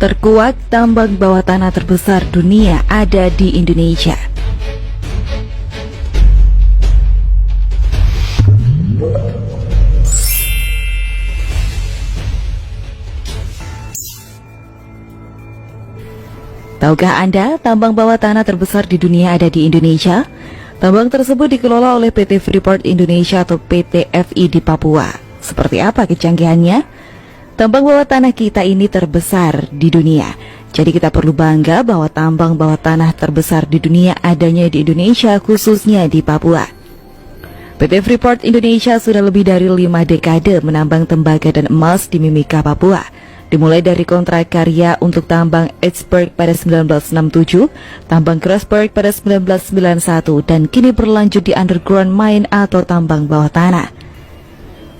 Terkuak tambang bawah tanah terbesar dunia ada di Indonesia. Tahukah Anda, tambang bawah tanah terbesar di dunia ada di Indonesia? Tambang tersebut dikelola oleh PT Freeport Indonesia atau PT FI di Papua. Seperti apa kecanggihannya? Tambang bawah tanah kita ini terbesar di dunia. Jadi kita perlu bangga bahwa tambang bawah tanah terbesar di dunia adanya di Indonesia, khususnya di Papua. PT Freeport Indonesia sudah lebih dari 5 dekade menambang tembaga dan emas di Mimika, Papua. Dimulai dari kontrak karya untuk tambang Iceberg pada 1967, tambang Grasberg pada 1991, dan kini berlanjut di underground mine atau tambang bawah tanah.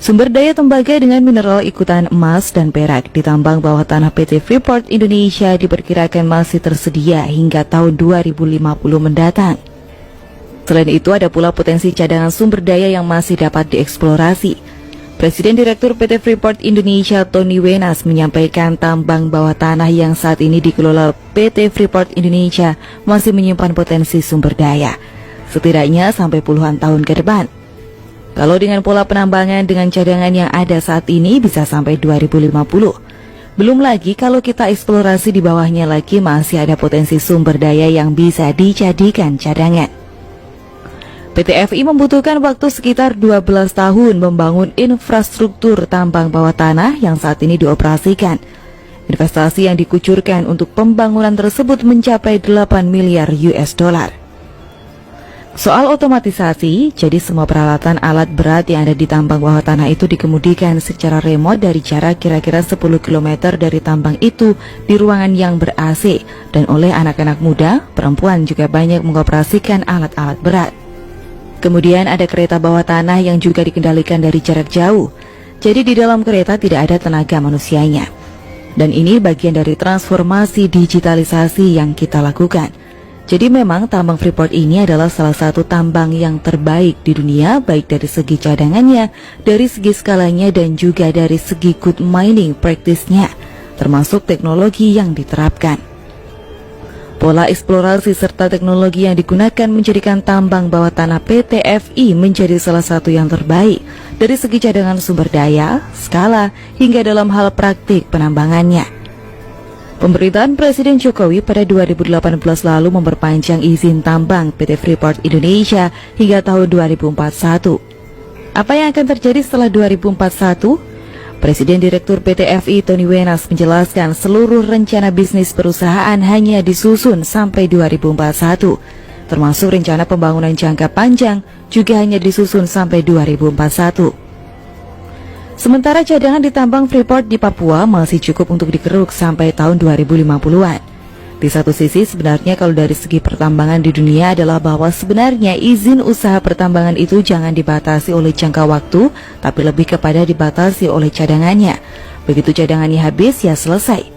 Sumber daya tembaga dengan mineral ikutan emas dan perak di tambang bawah tanah PT Freeport Indonesia diperkirakan masih tersedia hingga tahun 2050 mendatang. Selain itu, ada pula potensi cadangan sumber daya yang masih dapat dieksplorasi. Presiden Direktur PT Freeport Indonesia Tony Wenas menyampaikan tambang bawah tanah yang saat ini dikelola PT Freeport Indonesia masih menyimpan potensi sumber daya, setidaknya sampai puluhan tahun ke depan. Kalau dengan pola penambangan dengan cadangan yang ada saat ini bisa sampai 2050. Belum lagi kalau kita eksplorasi di bawahnya lagi masih ada potensi sumber daya yang bisa dijadikan cadangan. PT FI membutuhkan waktu sekitar 12 tahun membangun infrastruktur tambang bawah tanah yang saat ini dioperasikan. Investasi yang dikucurkan untuk pembangunan tersebut mencapai 8 miliar US dollar. Soal otomatisasi, jadi semua peralatan alat berat yang ada di tambang bawah tanah itu dikemudikan secara remote dari jarak kira-kira 10 km dari tambang itu di ruangan yang ber-AC, dan oleh anak-anak muda, perempuan juga banyak mengoperasikan alat-alat berat. Kemudian ada kereta bawah tanah yang juga dikendalikan dari jarak jauh. Jadi di dalam kereta tidak ada tenaga manusianya. Dan ini bagian dari transformasi digitalisasi yang kita lakukan. Jadi memang tambang Freeport ini adalah salah satu tambang yang terbaik di dunia, baik dari segi cadangannya, dari segi skalanya, dan juga dari segi good mining practice-nya, termasuk teknologi yang diterapkan. Pola eksplorasi serta teknologi yang digunakan menjadikan tambang bawah tanah PT FI menjadi salah satu yang terbaik dari segi cadangan sumber daya, skala, hingga dalam hal praktik penambangannya. Pemerintahan Presiden Jokowi pada 2018 lalu memperpanjang izin tambang PT Freeport Indonesia hingga tahun 2041. Apa yang akan terjadi setelah 2041? Presiden Direktur PT FI Tony Wenas menjelaskan seluruh rencana bisnis perusahaan hanya disusun sampai 2041, termasuk rencana pembangunan jangka panjang juga hanya disusun sampai 2041. Sementara cadangan di tambang Freeport di Papua masih cukup untuk dikeruk sampai tahun 2050-an. Di satu sisi sebenarnya kalau dari segi pertambangan di dunia adalah bahwa sebenarnya izin usaha pertambangan itu jangan dibatasi oleh jangka waktu, tapi lebih kepada dibatasi oleh cadangannya. Begitu cadangannya habis, ya selesai.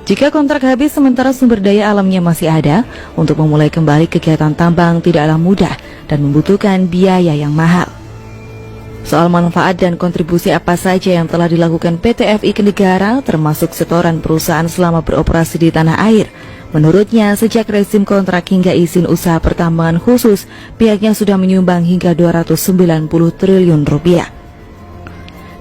Jika kontrak habis sementara sumber daya alamnya masih ada, untuk memulai kembali kegiatan tambang tidaklah mudah dan membutuhkan biaya yang mahal. Soal manfaat dan kontribusi apa saja yang telah dilakukan PT FI ke negara, termasuk setoran perusahaan selama beroperasi di tanah air. Menurutnya, sejak rezim kontrak hingga izin usaha pertambangan khusus, pihaknya sudah menyumbang hingga 290 triliun rupiah.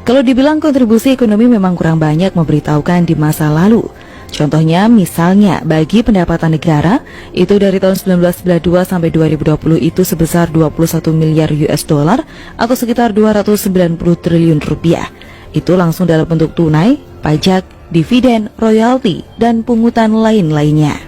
Kalau dibilang kontribusi ekonomi memang kurang banyak memberitahukan di masa lalu. Contohnya, misalnya bagi pendapatan negara itu dari tahun 1992 sampai 2020 itu sebesar 21 miliar US dollar atau sekitar 290 triliun rupiah. Itu langsung dalam bentuk tunai, pajak, dividen, royalti, dan pungutan lain-lainnya.